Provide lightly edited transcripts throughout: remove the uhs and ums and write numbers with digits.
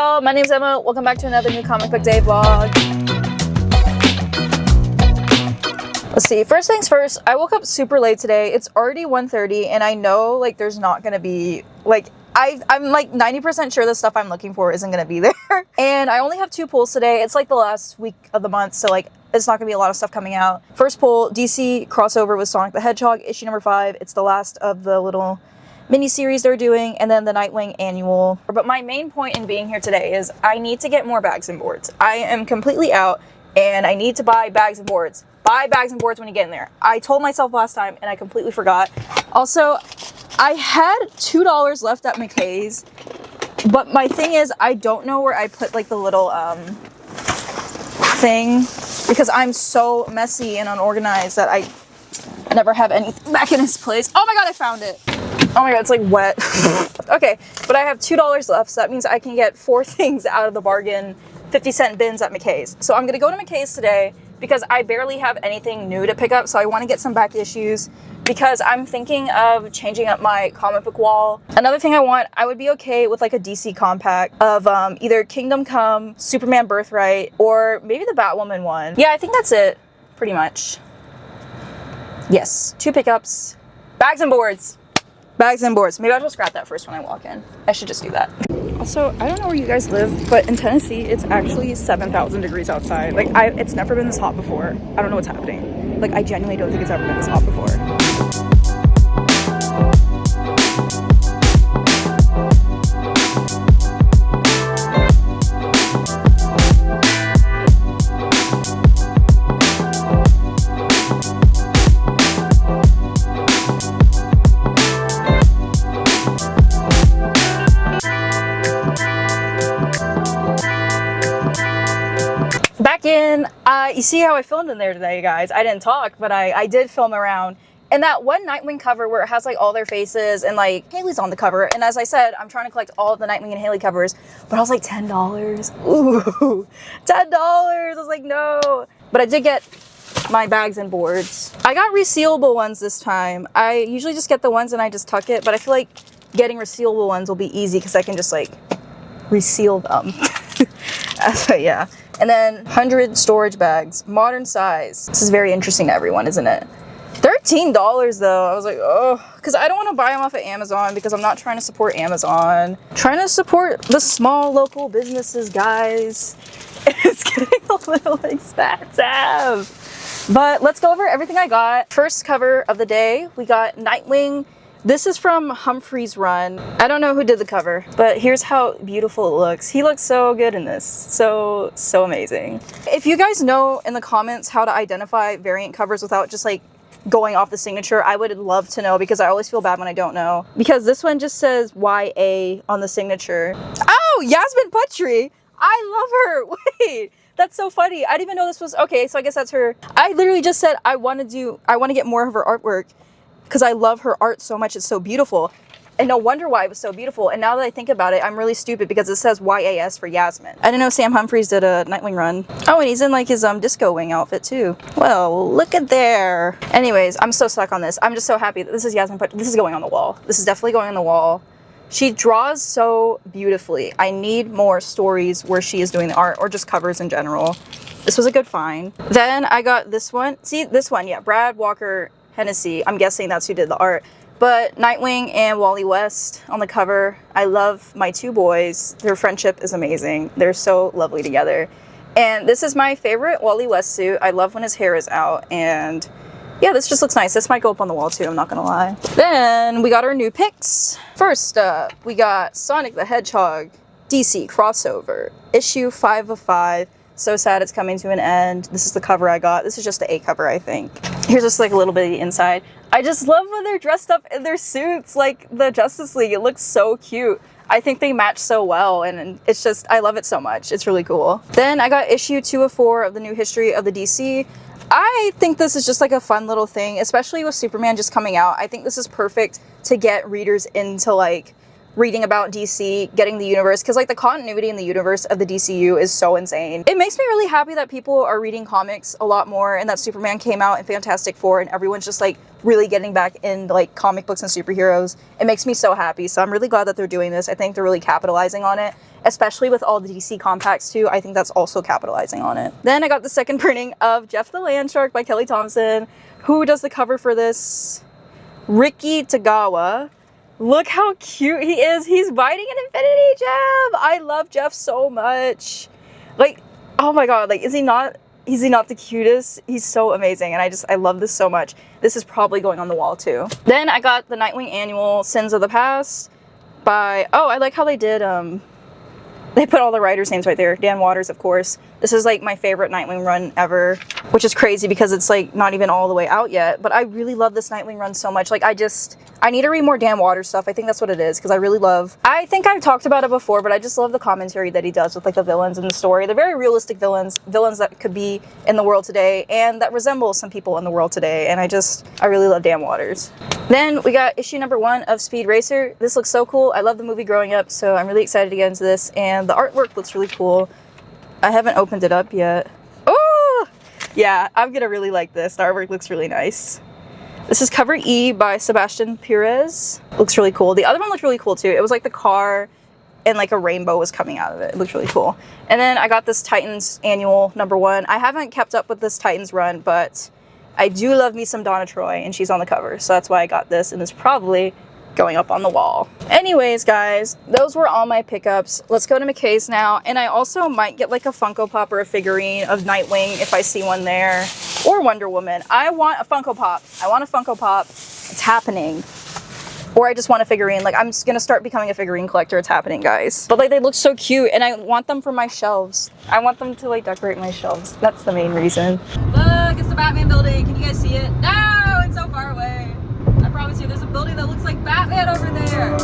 y'all, my name's Emma. Welcome back to another new comic book day vlog. Let's see, first things first, I woke up super late today. It's already 1:30 and I know like there's not gonna be like I'm like 90% sure the stuff I'm looking for isn't gonna be there. And I only have 2 pulls today. It's like the last week of the month, so like it's not gonna be a lot of stuff coming out. First pull, DC crossover with Sonic the Hedgehog, issue number 5. It's the last of the little mini-series they're doing, and then the Nightwing annual. But my main point in being here today is I need to get more bags and boards. I am completely out and I need to buy bags and boards. Buy bags and boards when you get in there. I told myself last time and I completely forgot. Also, I had $2 left at McKay's, but my thing is I don't know where I put like the little thing, because I'm so messy and unorganized that I never have anything back in its place. Oh my god, I found it. Oh my god, it's like wet. Okay, but I have $2 left, so that means I can get 4 things out of the bargain 50-cent bins at McKay's. So I'm gonna go to McKay's today because I barely have anything new to pick up, so I want to get some back issues because I'm thinking of changing up my comic book wall. Another thing I would be okay with like a DC compact of either Kingdom Come, Superman Birthright, or maybe the Batwoman one. Yeah, I think that's it, pretty much. Yes, 2 pickups, bags and boards. Bags and boards. Maybe I'll just grab that first when I walk in. I should just do that. Also, I don't know where you guys live, but in Tennessee, it's actually 7,000 degrees outside. Like, it's never been this hot before. I don't know what's happening. Like, I genuinely don't think it's ever been this hot before. Back in, you see how I filmed in there today, guys. I didn't talk, but I did film around. And that one Nightwing cover where it has like all their faces and like Haley's on the cover. And as I said, I'm trying to collect all of the Nightwing and Haley covers, but I was like $10. Ooh, $10. I was like, no. But I did get my bags and boards. I got resealable ones this time. I usually just get the ones and I just tuck it, but I feel like getting resealable ones will be easy because I can just like reseal them. So yeah. And then 100 storage bags, modern size. This is very interesting to everyone, isn't it? $13 though. I was like, oh, because I don't want to buy them off of Amazon because I'm not trying to support Amazon. I'm trying to support the small local businesses, guys. It's getting a little expensive. But let's go over everything I got. First cover of the day, we got Nightwing. This is from Humphrey's run. I don't know who did the cover, but here's how beautiful it looks. He looks so good in this. So amazing. If you guys know in the comments how to identify variant covers without just like going off the signature, I would love to know because I always feel bad when I don't know. Because this one just says YA on the signature. Oh, Yasmin Putri. I love her. Wait. That's so funny. I didn't even know this was, okay, so I guess that's her. I literally just said I want to get more of her artwork, because I love her art so much. It's so beautiful. And no wonder why it was so beautiful. And now that I think about it, I'm really stupid because it says YAS for Yasmin. I didn't know Sam Humphries did a Nightwing run. Oh, and he's in like his disco wing outfit too. Well, look at there. Anyways, I'm so stuck on this. I'm just so happy that this is Yasmin, but this is going on the wall. This is definitely going on the wall. She draws so beautifully. I need more stories where she is doing the art or just covers in general. This was a good find. Then I got this one. See, this one, yeah, Brad Walker Hennessy. I'm guessing that's who did the art. But Nightwing and Wally West on the cover. I love my 2 boys. Their friendship is amazing. They're so lovely together. And this is my favorite Wally West suit. I love when his hair is out. And yeah, this just looks nice. This might go up on the wall too, I'm not gonna lie. Then we got our new picks. First up, we got Sonic the Hedgehog DC crossover, issue 5 of 5. So sad it's coming to an end. This is the cover I got. This is just the A cover, I think. Here's just like a little bit of the inside. I just love when they're dressed up in their suits, like the Justice League. It looks so cute. I think they match so well, and it's just, I love it so much. It's really cool. Then I got issue 2 of 4 of the new history of the DC. I think this is just like a fun little thing, especially with Superman just coming out. I think this is perfect to get readers into like reading about DC, getting the universe, because like the continuity in the universe of the DCU is so insane. It makes me really happy that people are reading comics a lot more, and that Superman came out in Fantastic Four and everyone's just like really getting back in like comic books and superheroes. It makes me so happy. So I'm really glad that they're doing this. I think they're really capitalizing on it, especially with all the DC compacts too. I think that's also capitalizing on it. Then I got the second printing of Jeff the Land Shark by Kelly Thompson. Who does the cover for this? Ricky Tagawa. Look how cute he is. He's biting an infinity gem. I love Jeff so much. Like, oh my god, like is he not the cutest? He's so amazing, and I love this so much. This is probably going on the wall too. Then I got the Nightwing Annual Sins of the Past by, oh, I like how they did they put all the writers' names right there. Dan Watters, of course. This is like my favorite Nightwing run ever, which is crazy because it's like not even all the way out yet. But I really love this Nightwing run so much. Like I need to read more Dan Watters stuff. I think that's what it is, because I think I've talked about it before, but I just love the commentary that he does with like the villains in the story. They're very realistic villains that could be in the world today and that resemble some people in the world today. And I really love Dan Watters. Then we got issue number 1 of Speed Racer. This looks so cool. I love the movie growing up, so I'm really excited to get into this. And the artwork looks really cool. I haven't opened it up yet. Oh! Yeah, I'm gonna really like this. The artwork looks really nice. This is cover E by Sebastian Perez. Looks really cool. The other one looked really cool too. It was like the car and like a rainbow was coming out of it. It looks really cool. And then I got this Titans Annual number 1. I haven't kept up with this Titans run, but I do love me some Donna Troy, and she's on the cover. So that's why I got this, and it's probably going up on the wall. Anyways, guys, those were all my pickups. Let's go to McKay's now. And I also might get like a Funko Pop or a figurine of Nightwing if I see one there, or Wonder Woman. I want a Funko Pop. I want a Funko Pop. It's happening. Or I just want a figurine. Like, I'm just gonna start becoming a figurine collector. It's happening, guys. But like, they look so cute, and I want them for my shelves. I want them to like decorate my shelves. That's the main reason. Look, it's the Batman building. Can you guys see it? No, it's so far away. I promise you, there's a building that looks like Batman over there.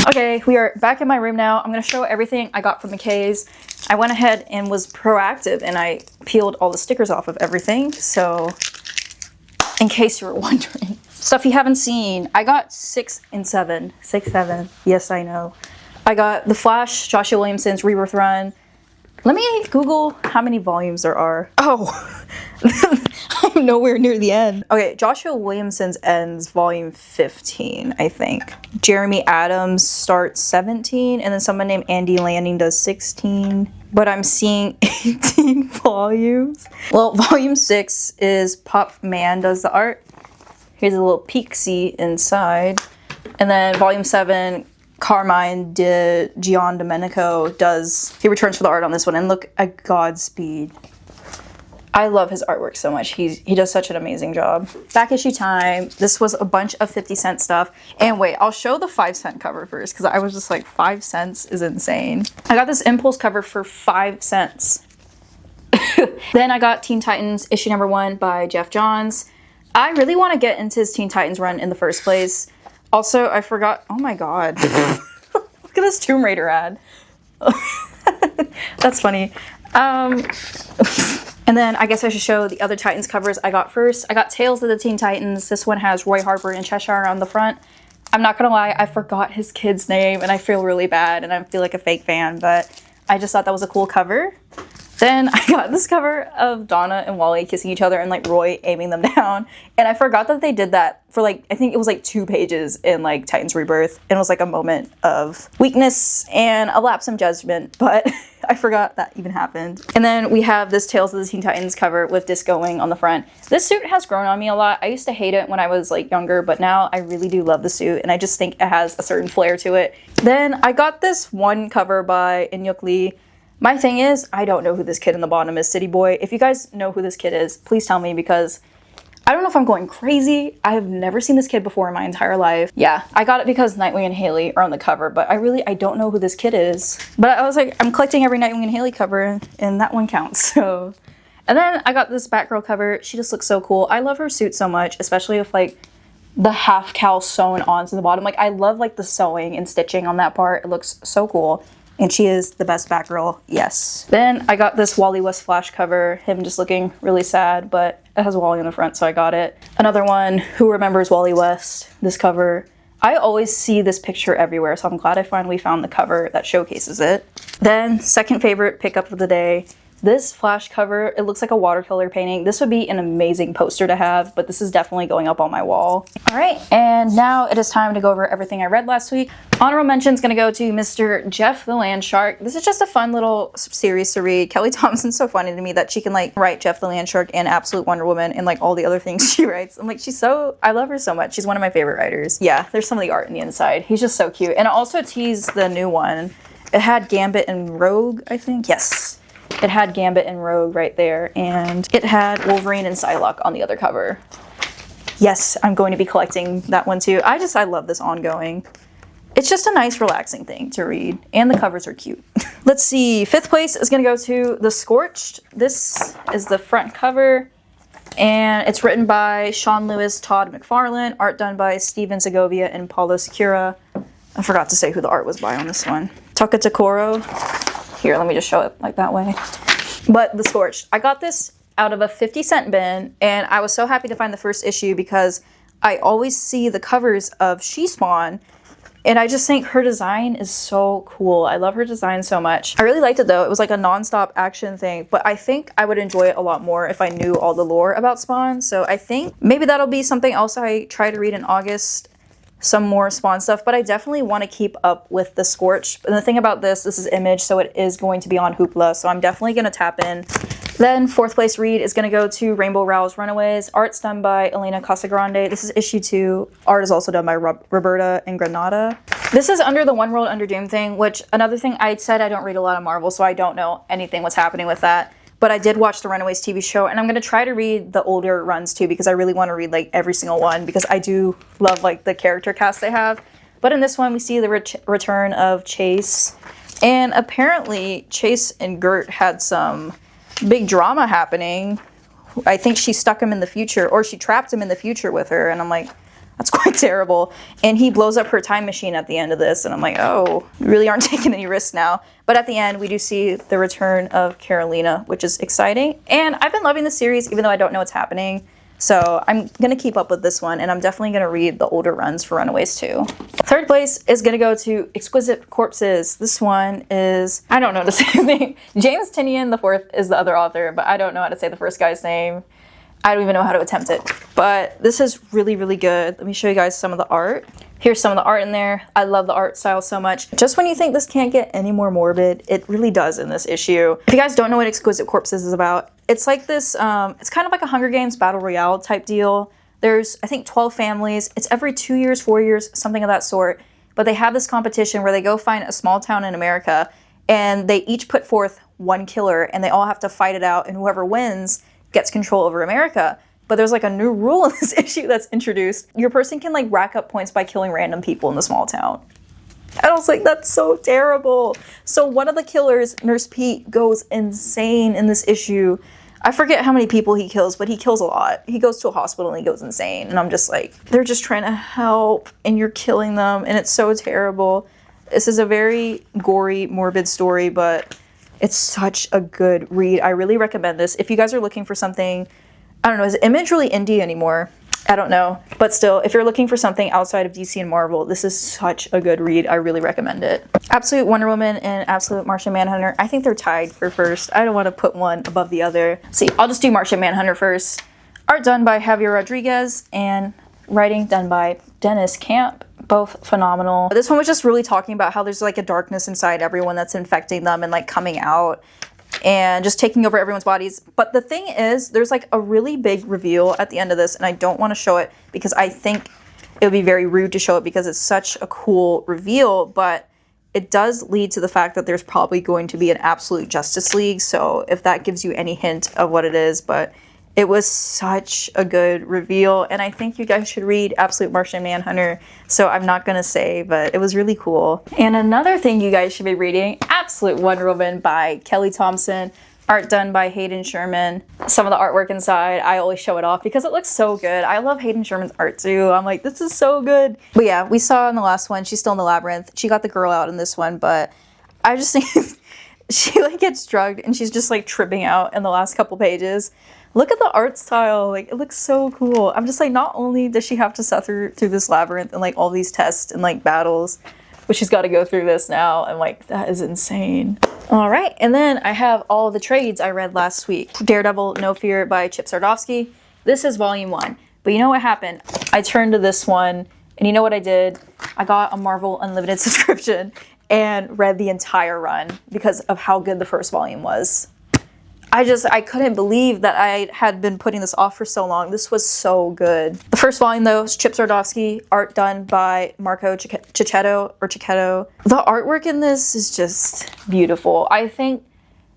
Okay, we are back in my room now. I'm gonna show everything I got from McKay's. I went ahead and was proactive and I peeled all the stickers off of everything. So in case you were wondering, stuff you haven't seen, I got 6 and 7. 6, 7, yes, I know. I got the Flash, Joshua Williamson's Rebirth run. Let me Google how many volumes there are. Oh, I'm nowhere near the end. Okay, Joshua Williamson's ends volume 15, I think. Jeremy Adams starts 17, and then someone named Andy Lanning does 16. But I'm seeing 18 volumes. Well, volume 6 is Pop Man does the art. Here's a little peek-see inside. And then volume 7, Carmine de Giandomenico he returns for the art on this one, and look at Godspeed. I love his artwork so much. He does such an amazing job. Back issue time. This was a bunch of 50-cent stuff. And wait, I'll show the 5-cent cover first, because I was just like, 5 cents is insane. I got this Impulse cover for 5 cents. Then I got Teen Titans issue number 1 by Jeff Johns. I really want to get into his Teen Titans run in the first place. Also, I forgot, oh my god. Look at this Tomb Raider ad. That's funny. And then I guess I should show the other Titans covers I got first. I got Tales of the Teen Titans. This one has Roy Harper and Cheshire on the front. I'm not gonna lie, I forgot his kid's name and I feel really bad and I feel like a fake fan, but I just thought that was a cool cover. Then I got this cover of Donna and Wally kissing each other and like Roy aiming them down. And I forgot that they did that for like, I think it was like 2 pages in like Titans Rebirth. And it was like a moment of weakness and a lapse in judgment, but I forgot that even happened. And then we have this Tales of the Teen Titans cover with Disco Wing on the front. This suit has grown on me a lot. I used to hate it when I was like younger, but now I really do love the suit and I just think it has a certain flair to it. Then I got this one cover by Inyuk Lee. My thing is, I don't know who this kid in the bottom is, City Boy. If you guys know who this kid is, please tell me because I don't know if I'm going crazy. I have never seen this kid before in my entire life. Yeah, I got it because Nightwing and Haley are on the cover, but I don't know who this kid is. But I was like, I'm collecting every Nightwing and Haley cover and that one counts, so. And then I got this Batgirl cover. She just looks so cool. I love her suit so much, especially with like the half cowl sewn onto the bottom. Like I love like the sewing and stitching on that part. It looks so cool. And she is the best Batgirl, yes. Then I got this Wally West Flash cover, him just looking really sad, but it has Wally on the front, so I got it. Another one, Who Remembers Wally West, this cover. I always see this picture everywhere, so I'm glad I finally found the cover that showcases it. Then, second favorite pickup of the day, this Flash cover. It looks like a watercolor painting. This would be an amazing poster to have, but this is definitely going up on my wall. All right, and now it is time to go over everything I read last week. Honorable mention is going to go to Mr. Jeff the Land Shark. This is just a fun little series to read. Kelly Thompson's so funny to me that she can like write Jeff the Land Shark and Absolute Wonder Woman and like all the other things she writes. I'm like, I love her so much. She's one of my favorite writers. Yeah, there's some of the art in the inside. He's just so cute. And it also teased the new one. It had Gambit and Rogue, I think. Yes. It had Gambit and Rogue right there, and it had Wolverine and Psylocke on the other cover. Yes, I'm going to be collecting that one too. I love this ongoing. It's just a nice, relaxing thing to read, and the covers are cute. Let's see, 5th place is going to go to The Scorched. This is the front cover, and it's written by Sean Lewis, Todd McFarlane, art done by Steven Segovia and Paulo Secura. I forgot to say who the art was by on this one. Taka Takoro. Here, let me just show it like that way. But The Scorched. I got this out of a 50-cent bin, and I was so happy to find the first issue because I always see the covers of She-Spawn, and I just think her design is so cool. I love her design so much. I really liked it though. It was like a non-stop action thing, but I think I would enjoy it a lot more if I knew all the lore about Spawn. So I think maybe that'll be something else I try to read in August. Some more Spawn stuff, but I definitely want to keep up with The Scorched. And the thing about this is Image, so it is going to be on Hoopla, so I'm definitely going to tap in. Then 4th place read is going to go to Rainbow Rowell's Runaways. Art's done by Elena Casagrande. This is issue 2. Art is also done by Roberta and Granada. This is under the One World Under Doom thing, which another thing I said I don't read a lot of Marvel, so I don't know anything what's happening with that. But I did watch the Runaways TV show, and I'm going to try to read the older runs too because I really want to read like every single one because I do love like the character cast they have. But in this one, we see the return of Chase, and apparently Chase and Gert had some big drama happening. I think she stuck him in the future, or she trapped him in the future with her, and I'm like, that's quite terrible. And he blows up her time machine at the end of this, and I'm like, oh, you really aren't taking any risks now. But at the end, we do see the return of Carolina, which is exciting. And I've been loving the series, even though I don't know what's happening. So I'm going to keep up with this one, and I'm definitely going to read the older runs for Runaways too. 3rd place is going to go to Exquisite Corpses. This one is, I don't know how to say his name. James Tinian IV is the other author, but I don't know how to say the first guy's name. I don't even know how to attempt it, but this is really, really good. Let me show you guys some of the art. Here's some of the art in there. I love the art style so much. Just when you think this can't get any more morbid, it really does in this issue. If you guys don't know what Exquisite Corpses is about, it's like this, it's kind of like a Hunger Games Battle Royale type deal. There's, I think, 12 families. It's every 2 years, 4 years, something of that sort. But they have this competition where they go find a small town in America, and they each put forth one killer, and they all have to fight it out, and whoever wins gets control over America. But there's like a new rule in this issue that's introduced. Your person can like rack up points by killing random people in the small town. And I was like, that's so terrible. So one of the killers, Nurse Pete, goes insane in this issue. I forget how many people he kills, but he kills a lot. He goes to a hospital and he goes insane. And I'm just like, they're just trying to help and you're killing them. And it's so terrible. This is a very gory, morbid story, but It's such a good read. I really recommend this. If you guys are looking for something, I don't know, is Image really indie anymore? I don't know. But still, if you're looking for something outside of DC and Marvel, this is such a good read. I really recommend it. Absolute Wonder Woman and Absolute Martian Manhunter. I think they're tied for first. I don't want to put one above the other. See, I'll just do Martian Manhunter first. Art done by Javier Rodriguez and writing done by Dennis Camp. Both phenomenal. This one was just really talking about how there's like a darkness inside everyone that's infecting them and like coming out and just taking over everyone's bodies. But the thing is, there's like a really big reveal at the end of this, and I don't want to show it because I think it would be very rude to show it because it's such a cool reveal, but it does lead to the fact that there's probably going to be an absolute Justice League. So if that gives you any hint of what it is, but it was such a good reveal, and I think you guys should read Absolute Martian Manhunter, so I'm not gonna say, but it was really cool. And another thing you guys should be reading, Absolute Wonder Woman by Kelly Thompson, art done by Hayden Sherman. Some of the artwork inside, I always show it off because it looks so good. I love Hayden Sherman's art too. I'm like, this is so good. But yeah, we saw in the last one, she's still in the labyrinth. She got the girl out in this one, but I just think she like gets drugged and she's just like tripping out in the last couple pages. Look at the art style, like it looks so cool. I'm just like, not only does she have to suffer through this labyrinth and like all these tests and like battles, but she's got to go through this now, and like that is insane. All right, and then I have all the trades I read last week. Daredevil No Fear by Chip Zdarsky. This is volume 1, but you know what happened? I turned to this one, and you know what I did? I got a Marvel Unlimited subscription and read the entire run because of how good the first volume was. I couldn't believe that I had been putting this off for so long. This was so good. The first volume though is Chip Zdarsky, art done by Marco Cicchetto. The artwork in this is just beautiful. I think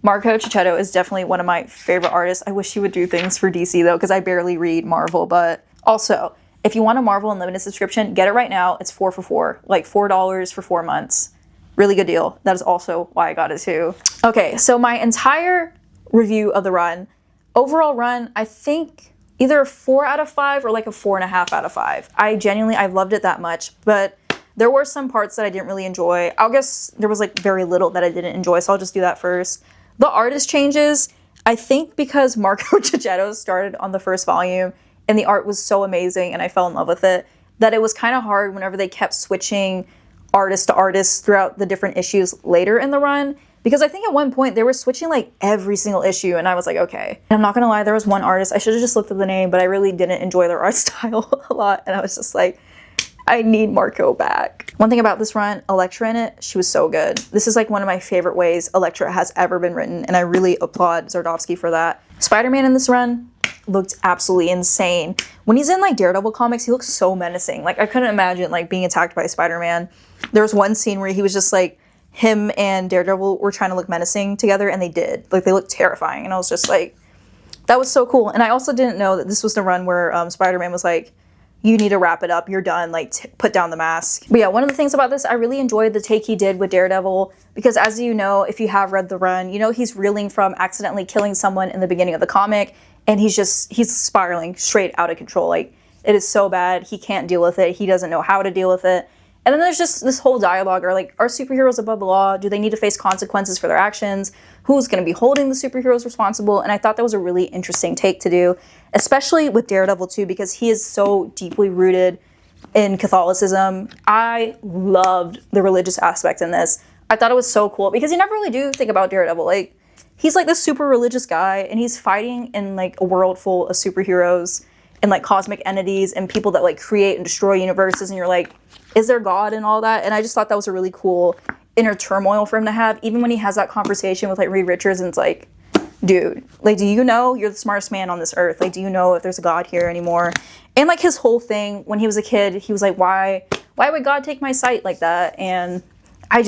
Marco Cicchetto is definitely one of my favorite artists. I wish he would do things for DC though, because I barely read Marvel, but also, if you want a Marvel Unlimited subscription, get it right now. It's 4 for $4, like $4 for 4 months. Really good deal. That is also why I got it too. Okay, so my entire review of the run. Overall run, I think either a 4 out of 5 or like a 4.5 out of 5. I loved it that much, but there were some parts that I didn't really enjoy. I guess there was like very little that I didn't enjoy, so I'll just do that first. The artist changes, I think because Marco Cicchetto started on the first volume and the art was so amazing and I fell in love with it, that it was kind of hard whenever they kept switching artist to artist throughout the different issues later in the run. Because I think at one point they were switching like every single issue and I was like, okay. And I'm not gonna lie, there was one artist, I should have just looked at the name, but I really didn't enjoy their art style a lot. And I was just like, I need Marco back. One thing about this run, Elektra in it, she was so good. This is like one of my favorite ways Elektra has ever been written, and I really applaud Zdarsky for that. Spider-Man in this run looked absolutely insane. When he's in like Daredevil comics, he looks so menacing. Like I couldn't imagine like being attacked by Spider-Man. There was one scene where he was just like, him and Daredevil were trying to look menacing together, and they did. Like, they looked terrifying, and I was just like, that was so cool. And I also didn't know that this was the run where Spider-Man was like, you need to wrap it up, you're done, like, put down the mask. But yeah, one of the things about this, I really enjoyed the take he did with Daredevil, because as you know, if you have read the run, you know he's reeling from accidentally killing someone in the beginning of the comic, and he's spiraling straight out of control. Like, it is so bad, he can't deal with it, he doesn't know how to deal with it. And then there's just this whole dialogue, or like, are superheroes above the law? Do they need to face consequences for their actions? Who's going to be holding the superheroes responsible? And I thought that was a really interesting take to do, especially with Daredevil too, because he is so deeply rooted in Catholicism. I loved the religious aspect in this. I thought it was so cool because you never really do think about Daredevil. Like, he's like this super religious guy, and he's fighting in like a world full of superheroes and like cosmic entities and people that like create and destroy universes, and you're like, is there God and all that? And I just thought that was a really cool inner turmoil for him to have, even when he has that conversation with like Reed Richards, and it's like, dude, like, do you know you're the smartest man on this earth? Like, do you know if there's a God here anymore? And like his whole thing when he was a kid, he was like, why would God take my sight like that? And I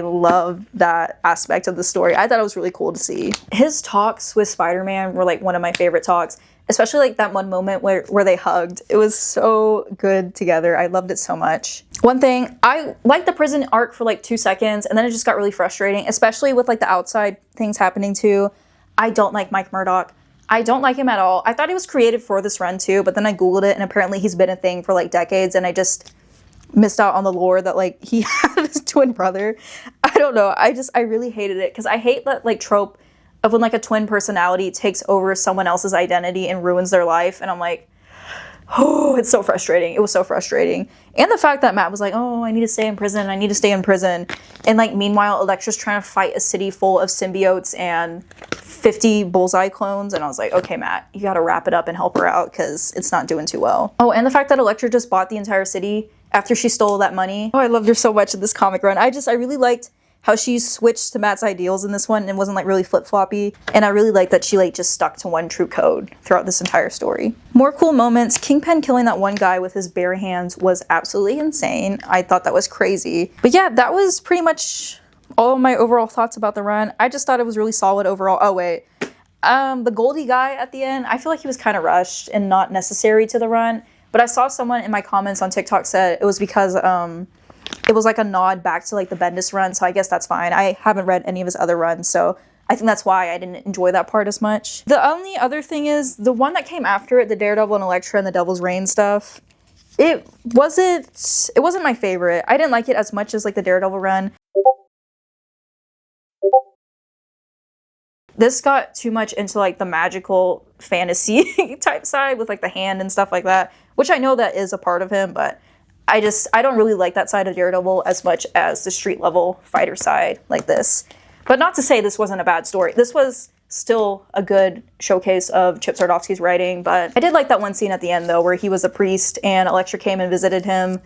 love that aspect of the story. I thought it was really cool to see. His talks with Spider-Man were like one of my favorite talks, especially like that one moment where they hugged. It was so good together. I loved it so much. One thing, I liked the prison arc for like 2 seconds, and then it just got really frustrating, especially with like the outside things happening too. I don't like Mike Murdock. I don't like him at all. I thought he was created for this run too, but then I Googled it, and apparently he's been a thing for like decades, and I just missed out on the lore that like he had to twin brother. I don't know. I really hated it because I hate that like trope of when like a twin personality takes over someone else's identity and ruins their life. And I'm like, oh, it's so frustrating. It was so frustrating. And the fact that Matt was like, oh, I need to stay in prison. I need to stay in prison. And like, meanwhile, Elektra's trying to fight a city full of symbiotes and 50 bullseye clones. And I was like, okay, Matt, you got to wrap it up and help her out because it's not doing too well. Oh, and the fact that Elektra just bought the entire city after she stole that money. Oh, I loved her so much in this comic run. I really liked how she switched to Matt's ideals in this one and wasn't like really flip-floppy. And I really like that she like just stuck to one true code throughout this entire story. More cool moments. Kingpin killing that one guy with his bare hands was absolutely insane. I thought that was crazy. But yeah, that was pretty much all of my overall thoughts about the run. I just thought it was really solid overall. Oh wait, the Goldie guy at the end, I feel like he was kind of rushed and not necessary to the run. But I saw someone in my comments on TikTok said it was because it was like a nod back to like the Bendis run, so I guess that's fine. I haven't read any of his other runs, so I think that's why I didn't enjoy that part as much. The only other thing is the one that came after it, the Daredevil and Elektra and the Devil's Reign stuff, it wasn't my favorite. I didn't like it as much as like the Daredevil run. This got too much into like the magical fantasy type side with like the hand and stuff like that, which I know that is a part of him, but I don't really like that side of Daredevil as much as the street level fighter side like this. But not to say this wasn't a bad story. This was still a good showcase of Chip Zdarsky's writing, but I did like that one scene at the end though where he was a priest and Elektra came and visited him,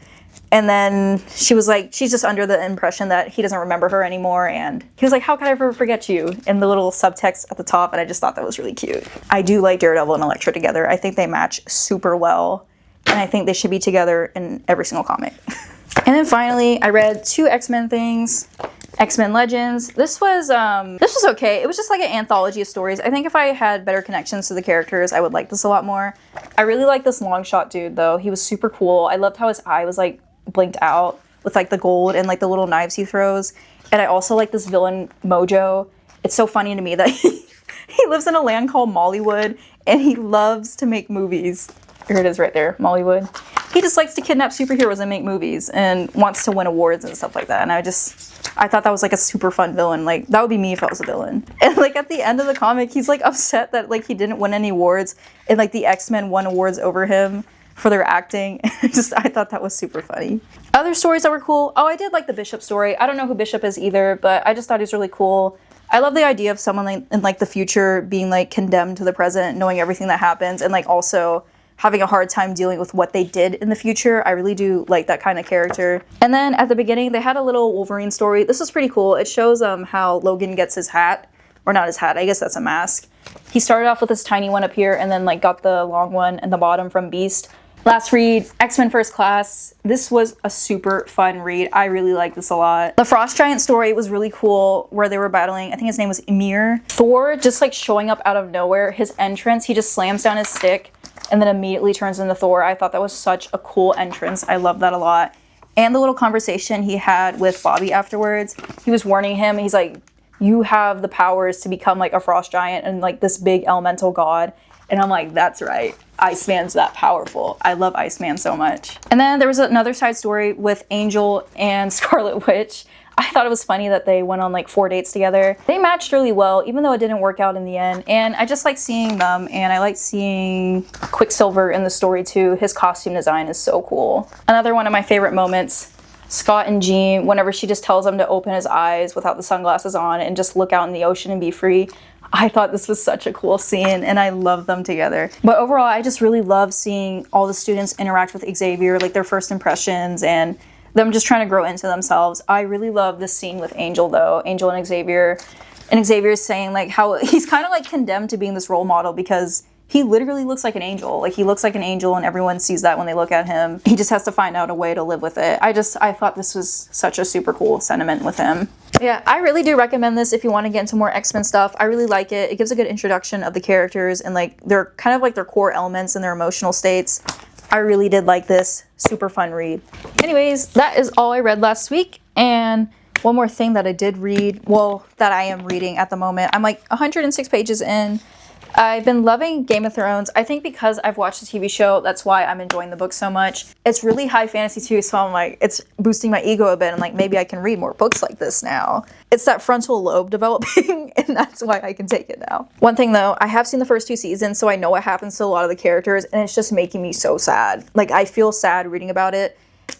and then she was like, she's just under the impression that he doesn't remember her anymore, and he was like, how could I ever forget you, in the little subtext at the top, and I just thought that was really cute. I do like Daredevil and Elektra together. I think they match super well. And I think they should be together in every single comic. And then finally, I read 2 X-Men things. XMen Legends. This was okay. It was just like an anthology of stories. I think if I had better connections to the characters, I would like this a lot more. I really like this long shot dude though. He was super cool. I loved how his eye was like blinked out with like the gold and like the little knives he throws. And I also like this villain Mojo. It's so funny to me that he lives in a land called Mollywood and he loves to make movies. Here it is right there, Mollywood. He just likes to kidnap superheroes and make movies and wants to win awards and stuff like that. And I thought that was like a super fun villain. Like that would be me if I was a villain. And like at the end of the comic, he's like upset that like he didn't win any awards and like the X-Men won awards over him for their acting. I thought that was super funny. Other stories that were cool. Oh, I did like the Bishop story. I don't know who Bishop is either, but I just thought he was really cool. I love the idea of someone like in like the future being like condemned to the present, knowing everything that happens, and like also having a hard time dealing with what they did in the future. I really do like that kind of character. And then at the beginning, they had a little Wolverine story. This was pretty cool. It shows how Logan gets his hat, or not his hat, I guess that's a mask. He started off with this tiny one up here and then like got the long one in the bottom from Beast. Last read, X-Men First Class. This was a super fun read. I really like this a lot. The Frost Giant story was really cool where they were battling, I think his name was Ymir. Thor just like showing up out of nowhere. His entrance, he just slams down his stick and then immediately turns into Thor. I thought that was such a cool entrance. I love that a lot. And the little conversation he had with Bobby afterwards, he was warning him. He's like, you have the powers to become like a frost giant and like this big elemental god. And I'm like, that's right. Iceman's that powerful. I love Iceman so much. And then there was another side story with Angel and Scarlet Witch. I thought it was funny that they went on like 4 dates together. They matched really well, even though it didn't work out in the end. And I just like seeing them, and I like seeing Quicksilver in the story too. His costume design is so cool. Another one of my favorite moments, Scott and Jean, whenever she just tells him to open his eyes without the sunglasses on and just look out in the ocean and be free. I thought this was such a cool scene, and I love them together. But overall, I just really love seeing all the students interact with Xavier, like their first impressions, and them just trying to grow into themselves. I really love this scene with Angel though, Angel and Xavier's saying like how he's kind of like condemned to being this role model because he literally looks like an angel. Like he looks like an angel and everyone sees that when they look at him. He just has to find out a way to live with it. I thought this was such a super cool sentiment with him. Yeah, I really do recommend this if you want to get into more X-Men stuff. I really like it. It gives a good introduction of the characters and like they're kind of like their core elements and their emotional states. I really did like this. Super fun read. Anyways, that is all I read last week. And one more thing that I did read, well, that I am reading at the moment. I'm like 106 pages in. I've been loving Game of Thrones. I think because I've watched the TV show, that's why I'm enjoying the book so much. It's really high fantasy too, so I'm like, it's boosting my ego a bit, and like, maybe I can read more books like this now. It's that frontal lobe developing, and that's why I can take it now. One thing though, I have seen the first 2 seasons, so I know what happens to a lot of the characters, and it's just making me so sad. Like, I feel sad reading about it.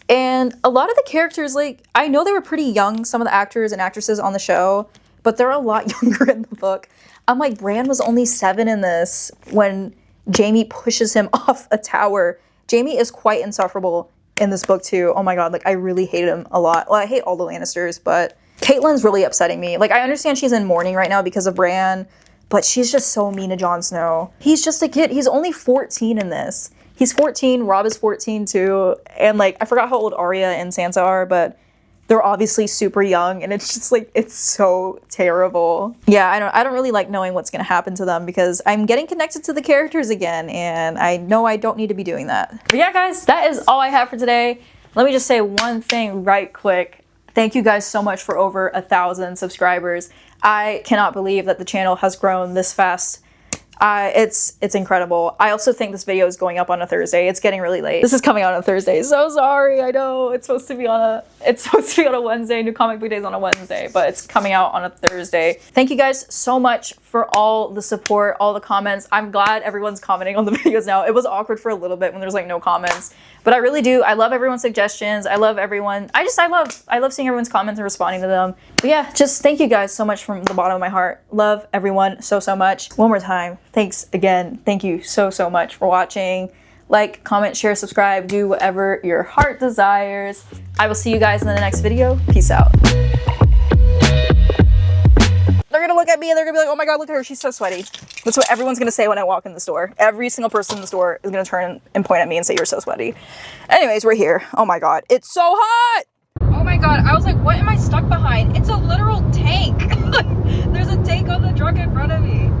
And a lot of the characters, like, I know they were pretty young, some of the actors and actresses on the show, but they're a lot younger in the book. I'm like, Bran was only 7 in this when Jaime pushes him off a tower. Jaime is quite insufferable in this book too. Oh my god, like, I really hate him a lot. Well, I hate all the Lannisters, but Catelyn's really upsetting me. Like, I understand she's in mourning right now because of Bran, but she's just so mean to Jon Snow. He's just a kid. He's only 14 in this. He's 14, Robb is 14 too, and like, I forgot how old Arya and Sansa are, but they're obviously super young, and it's just like, it's so terrible. Yeah, I don't really like knowing what's gonna happen to them because I'm getting connected to the characters again, and I know I don't need to be doing that. But yeah, guys, that is all I have for today. Let me just say one thing right quick. Thank you guys so much for over 1,000 subscribers. I cannot believe that the channel has grown this fast. It's incredible. I also think this video is going up on a Thursday. It's getting really late. This is coming out on a Thursday. So sorry. I know it's supposed to be on a Wednesday. New comic book days on a Wednesday, but it's coming out on a Thursday. Thank you guys so much for all the support, all the comments. I'm glad everyone's commenting on the videos now. It was awkward for a little bit when there's like no comments, but I really do. I love everyone's suggestions. I love everyone. I love seeing everyone's comments and responding to them. But yeah, just thank you guys so much from the bottom of my heart. Love everyone so much. One more time. Thanks again. Thank you so much for watching. Like, comment, share, subscribe, do whatever your heart desires. I will see you guys in the next video. Peace out. They're gonna look at me and they're gonna be like, oh my god, look at her, she's so sweaty. That's what everyone's gonna say when I walk in the store. Every single person in the store is gonna turn and point at me and say, you're so sweaty. Anyways, we're here. Oh my god, it's so hot! Oh my god, I was like, what am I stuck behind? It's a literal tank. There's a tank on the truck in front of me.